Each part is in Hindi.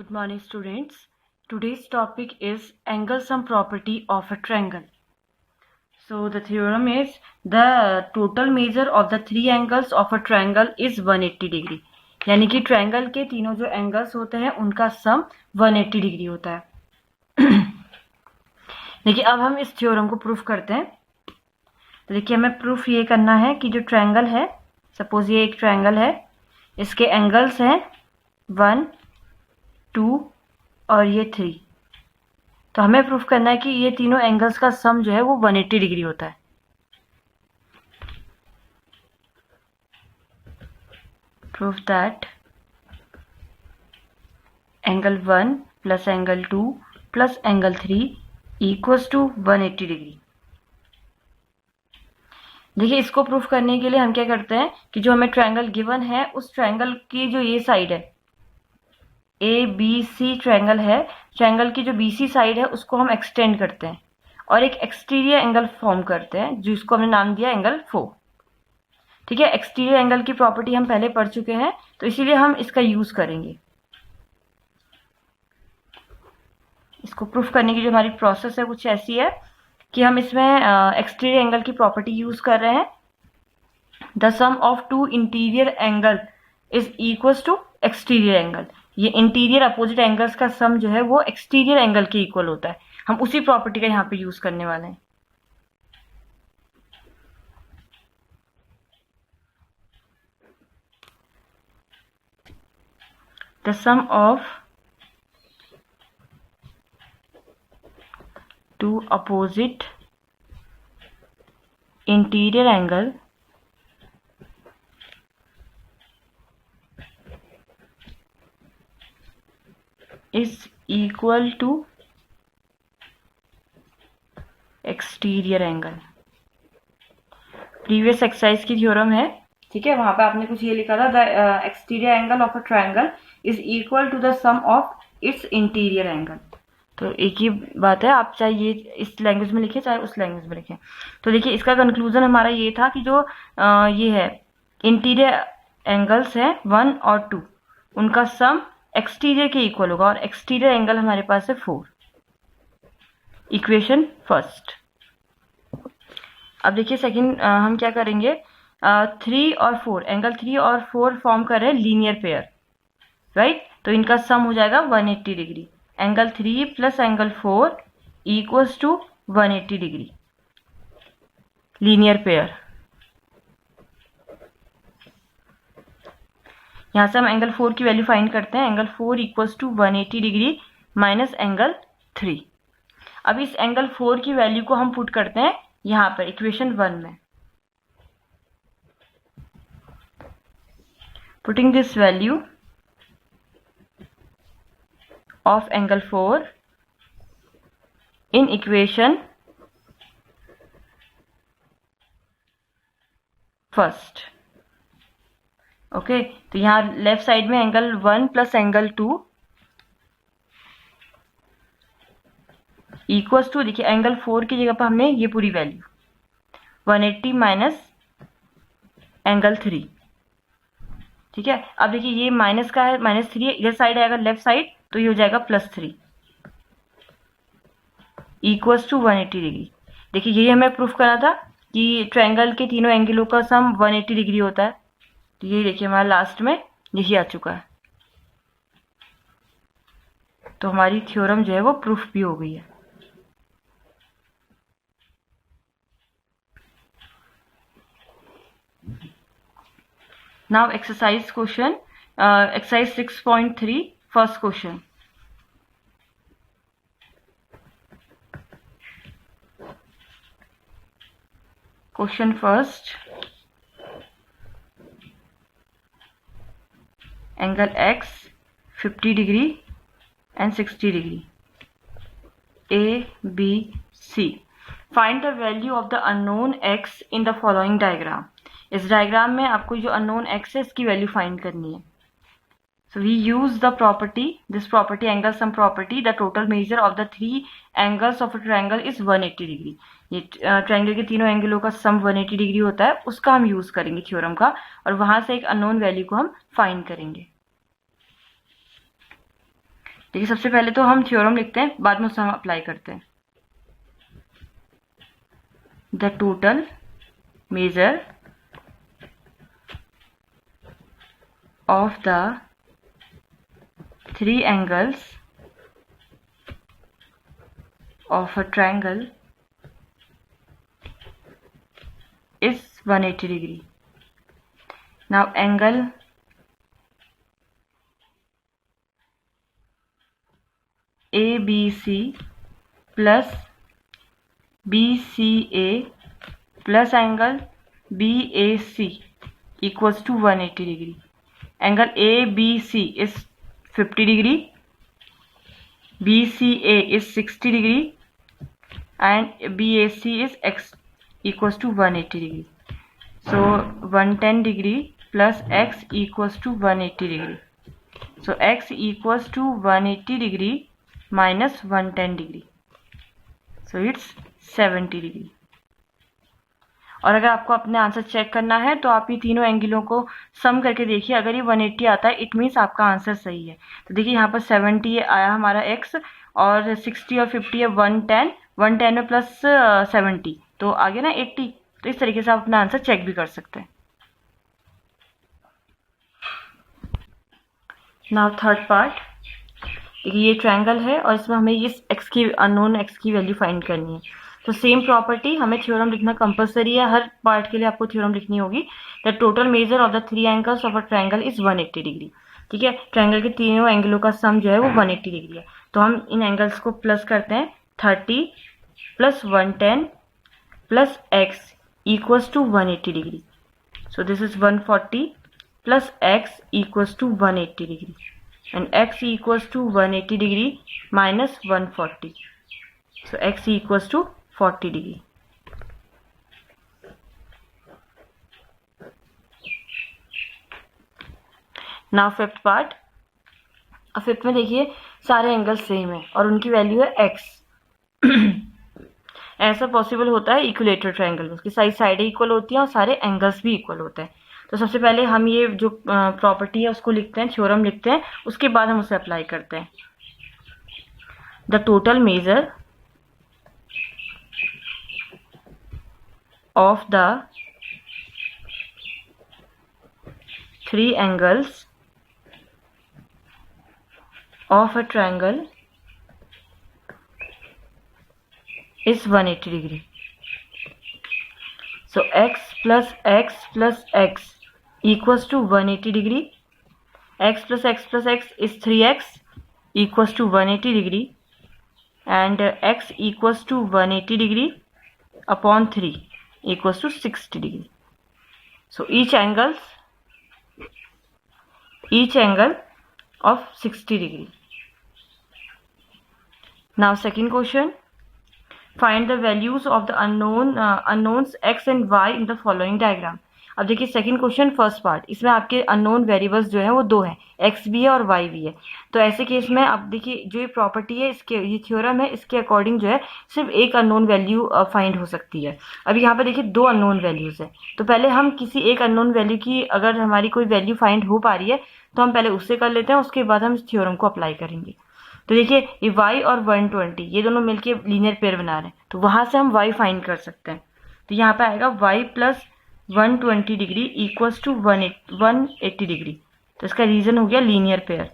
Good morning, students. Today's topic is angle sum property of a triangle. So the theorem is the total measure of the three angles of a triangle is 180 degree. यानी कि ट्रायंगल के तीनों जो एंगल्स होते हैं उनका सम 180 डिग्री होता है। देखिए अब हम इस थ्योरम को प्रूफ करते हैं। तो देखिए हमें प्रूफ ये करना है कि जो ट्रायंगल है, सपोज ये एक ट्रायंगल है, इसके एंगल्स हैं 1, 2 और ये 3। तो हमें प्रूफ करना है कि ये तीनों एंगल्स का सम जो है वो 180 डिग्री होता है। Proof that angle 1 plus angle 2 plus angle 3 equals to 180 degree. देखिए इसको प्रूफ करने के लिए हम क्या करते हैं कि जो हमें ट्रायंगल गिवन है उस ट्रायंगल की जो ये साइड है, ए बी सी ट्रायंगल है, ट्रायंगल की जो बीसी साइड है उसको हम एक्सटेंड करते हैं और एक एक्सटीरियर एंगल फॉर्म करते हैं जिसको हमने नाम दिया एंगल 4। ठीक है, एक्सटीरियर एंगल की प्रॉपर्टी हम पहले पढ़ चुके हैं तो इसीलिए हम इसका यूज करेंगे। इसको प्रूफ करने की जो हमारी प्रोसेस है कुछ ऐसी है कि हम इसमें एक्सटीरियर एंगल की प्रॉपर्टी यूज कर रहे हैं। The sum of two interior angle is equals to exterior angle. ये इंटीरियर अपोजिट एंगल्स का सम जो है वो एक्सटीरियर एंगल के इक्वल होता है। हम उसी प्रॉपर्टी का यहाँ पे यूज करने वाले हैं। The sum of two opposite interior angle is equal to exterior angle. Previous exercise की थ्योरम है, ठीक है, वहां पे आपने कुछ ये लिखा था, the exterior angle of a triangle is equal to the sum of its interior angle. तो एक ही बात है, आप चाहे ये इस लैंग्वेज में लिखे चाहे उस लैंग्वेज में लिखे। तो देखिए इसका कंक्लूजन हमारा ये था कि जो ये है इंटीरियर एंगल्स है 1 और 2, उनका सम एक्सटीरियर के इक्वल होगा और एक्सटीरियर एंगल हमारे पास है 4। Equation first. अब देखिए सेकंड हम क्या करेंगे, 3 और 4, एंगल 3 और 4 फॉर्म कर रहे हैं लीनियर पेयर, राइट। तो इनका सम हो जाएगा 180 degree. Angle 3 plus angle 4 equals to 180 degree, linear pair. यहां से हम एंगल 4 की वैल्यू फाइंड करते हैं। Angle 4 equals to 180 degree minus angle 3। अब इस एंगल 4 की वैल्यू को हम पुट करते हैं यहां पर इक्वेशन 1 में। Putting this value of angle 4 in equation first। Okay, तो यहाँ लेफ्ट साइड में angle 1 plus angle 2 equals to, देखिए एंगल 4 की जगह पर हमने ये पूरी वैल्यू 180 माइनस एंगल 3। ठीक है, अब देखिए ये माइनस का है, -3 इधर साइड आएगा लेफ्ट साइड, तो ये हो जाएगा +3 इक्वल्स टू 180 डिग्री। देखिए यही हमें प्रूफ करना था कि ट्रायंगल के तीनों एंगलों का सम 180 डिग्री होता है। तो ये देखिए हमारा लास्ट में यही आ चुका है। तो हमारी थ्योरम जो है वो प्रूफ भी हो गई है। Now exercise question, exercise 6.3, first question. Question first. Angle X 50 degree and 60 degree. A, B, C. Find the value of the unknown X in the following diagram. इस डायग्राम में आपको जो अननोन एक्स है इसकी वैल्यू फाइंड करनी है। So we use the property, this property angle sum property, the total measure of the 3 angles of a triangle is 180 degree. ये ट्रायंगल के तीनों एंगलों का सम 180 डिग्री होता है, उसका हम यूज करेंगे थ्योरम का, और वहां से एक अननोन वैल्यू को हम फाइंड करेंगे। देखिए सबसे पहले तो हम थ्योरम लिखते हैं, बाद में उसे हम अप्लाई करते हैं। The total measure of the three angles of a triangle is 180 degree. Now angle ABC plus BCA plus angle BAC equals to 180 degree. Angle ABC is 50 degree, BCA is 60 degree, and BAC is x equals to 180 degree. So 110 degree plus x equals to 180 degree. So x equals to 180 degree minus 110 degree. So it's 70 degree. और अगर आपको अपने आंसर चेक करना है तो आप ये तीनों एंगलों को सम करके देखिए, अगर ये 180 आता है इट मीन्स आपका आंसर सही है। तो देखिए यहाँ पर 70 आया हमारा x और 60 और 50 है 110, 110 में प्लस 70 तो आ गया ना 80। तो इस तरीके से आप अपना आंसर चेक भी कर सकते हैं। नाउ थर्ड पार्ट, देखिए ये ट्रायंगल है और इसमें हमें ये x की अननोन x की वैल्यू फाइंड करनी है। तो सेम प्रॉपर्टी, हमें थ्योरम लिखना कंपलसरी है, हर पार्ट के लिए आपको थ्योरम लिखनी होगी। The total measure of the three angles of a triangle is 180 degree. ठीक है, ट्रायंगल के तीनों एंगलों का सम जो है वो 180 डिग्री है। तो हम इन एंगल्स को प्लस करते हैं, 30 plus 110 plus x equals to 180 degree. So this is 140 plus x equals to 180 degree and x equals to 180 degree minus 140. So x equals to 40 degree. Now fifth part. अब फिफ्थ में देखिए सारे एंगल सेम है और उनकी वैल्यू है x। ऐसा पॉसिबल होता है इक्विलेटरल ट्रायंगल में, उसकी सारी साइडें इक्वल होती हैं और सारे एंगल्स भी इक्वल होते हैं। तो सबसे पहले हम ये जो प्रॉपर्टी है उसको लिखते हैं, थ्योरम लिखते हैं, उसके बाद हम उसे अप्लाई करते हैं। The total measure of the three angles of a triangle is 180 degree. So x plus x equals to 180 degree. X plus x is 3x equals to 180 degree, and x equals to 180 degree upon 3 equals to 60 degree. So each angle of 60 degree. Now second question, find the values of the unknowns x and y in the following diagram. अब देखिए सेकंड क्वेश्चन फर्स्ट पार्ट, इसमें आपके अननोन वेरिएबल्स जो है वो दो हैं, x भी है और y भी है। तो ऐसे केस में अब देखिए जो ये प्रॉपर्टी है, इसके ये थ्योरम है, इसके अकॉर्डिंग जो है सिर्फ एक अननोन वैल्यू फाइंड हो सकती है। अब यहाँ पे देखिए दो अननोन वैल्यूज है, तो पहले हम किसी एक अननोन वैल्यू की अगर हमारी कोई वैल्यू फाइंड हो पा रही है तो हम पहले उससे कर लेते हैं, उसके बाद हम इस थ्योरम को अप्लाई करेंगे। तो देखिए ये y और 120 ये दोनों मिलके लीनियर पेयर बना रहे हैं, तो वहां से हम y फाइंड कर सकते हैं। तो यहाँ पे आएगा y plus 120 degree equals to 180 degree. तो इसका रीजन हो गया लीनियर पेयर।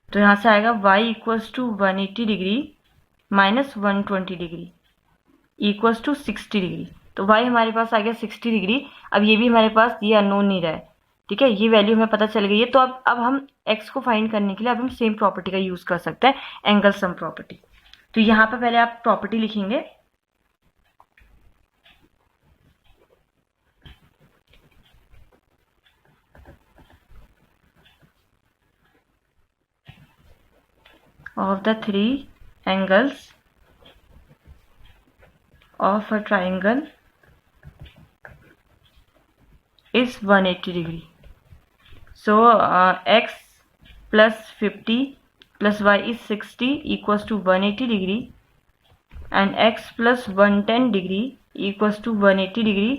तो यहाँ से आएगा y equals to 180 degree minus 120 degree equals to 60 degree. तो y हमारे पास आ गया 60 डिग्री। अब ये भी हमारे पास ये अननोन नहीं रहा है, ठीक है, ये वैल्यू हमें पता चल गई है। तो अब हम x को फाइंड करने के लिए अब हम सेम प्रॉपर्टी का यूज कर सकते हैं, एंगल सम प्रॉपर्टी। तो यहाँ पे पहले आप प्रॉपर्टी लिखेंगे, of the three angles of a triangle is 180 degree. So x plus 50 plus y is 60 equals to 180 degree, and x plus 110 degree equals to 180 degree,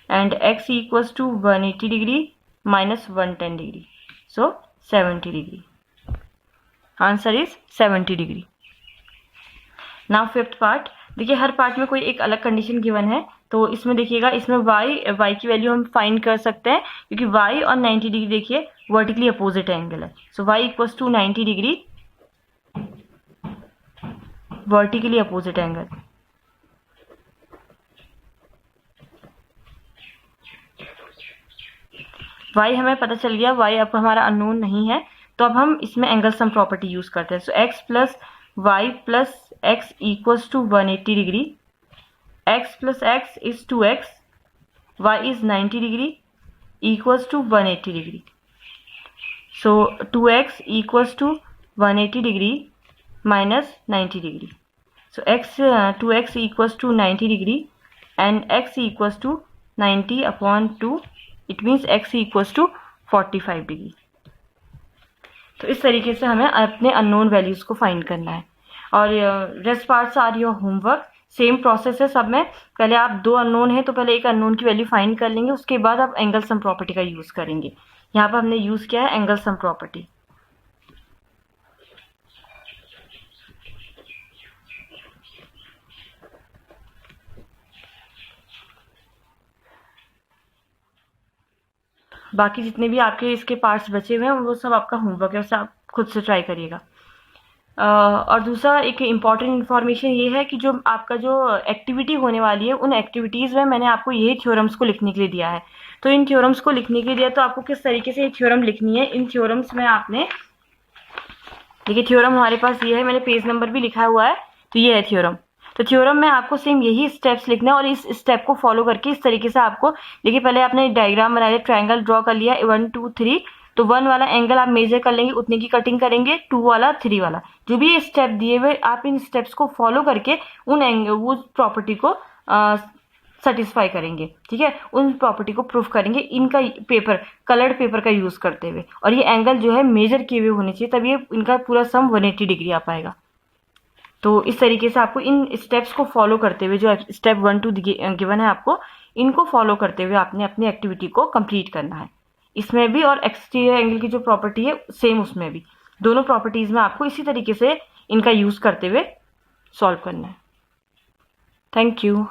and x equals to 180 degree minus 110 degree. So 70 degree. Answer is 70 degree. Now fifth part. देखिए हर पार्ट में कोई एक अलग कंडीशन गिवन है, तो इसमें देखिएगा, इसमें y की वैल्यू हम फाइंड कर सकते हैं क्योंकि y और 90 डिग्री देखिए वर्टिकली अपोजिट एंगल है. So y equals to 90 degree vertically opposite angle. y हमें पता चल गया, y अब हमारा अननोन नहीं है, तो अब हम इसमें एंगल सम प्रॉपर्टी यूज करते हैं. So x plus y plus x equals to 180 degree. x plus x is 2x, y is 90 degree equals to 180 degree. So 2x equals to 180 degree minus 90 degree. So 2x equals to 90 degree and x equals to 90 upon 2. It means x equals to 45 degree. तो इस तरीके से हमें अपने अननोन वैल्यूज को फाइंड करना है. और rest parts are your homework. Same process है सब में. पहले आप दो अननोन है तो पहले एक अननोन की वैल्यू फाइंड कर लेंगे, उसके बाद आप एंगल सम प्रॉपर्टी का यूज करेंगे. यहाँ पर हमने यूज किया है एंगल सम प्रॉपर्टी. बाकी जितने भी आपके इसके पार्ट्स बचे हुए हैं वो सब आपका होमवर्क है, उससे आप खुद से ट्राई करिएगा. और दूसरा एक इम्पॉर्टेंट इन्फॉर्मेशन ये है कि जो आपका जो एक्टिविटी होने वाली है, उन एक्टिविटीज़ में मैंने आपको यही थ्योरम्स को लिखने के लिए दिया है. तो इन थ्योरम्स को लिखने के लिए तो आपको किस तरीके से ये थ्योरम लिखनी है, इन थ्योरम्स में आपने देखिए थ्योरम हमारे पास ये है, मैंने पेज नंबर भी लिखा हुआ है, तो ये है थ्योरम. तो थ्योरम में आपको सेम यही स्टेप्स लिखना है और इस स्टेप को फॉलो करके इस तरीके से आपको देखिए पहले आपने डायग्राम बना लिया, ट्रायंगल ड्रॉ कर लिया 1 2 3. तो 1 वाला एंगल आप मेजर कर लेंगे, उतने की कटिंग करेंगे. 2 वाला 3 वाला जो भी स्टेप दिए हुए आप इन स्टेप्स को फॉलो करके उन एंगल वो प्रॉपर्टी को सेटिस्फाई करेंगे. ठीक है, उन प्रॉपर्टी को प्रूफ करेंगे इनका पेपर कलर्ड पेपर का यूज करते हुए. और ये एंगल जो है मेजर किए हुए होने चाहिए, तब ये इनका पूरा सम 180 डिग्री आ पाएगा. तो इस तरीके से आपको इन स्टेप्स को फॉलो करते हुए जो स्टेप 1 2 गिवन है आपको, इनको फॉलो करते हुए आपने अपनी एक्टिविटी को कंप्लीट करना है. इसमें भी और एक्सटीरियर एंगल की जो प्रॉपर्टी है सेम उसमें भी, दोनों प्रॉपर्टीज में आपको इसी तरीके से इनका यूज करते हुए सॉल्व करना है. Thank you.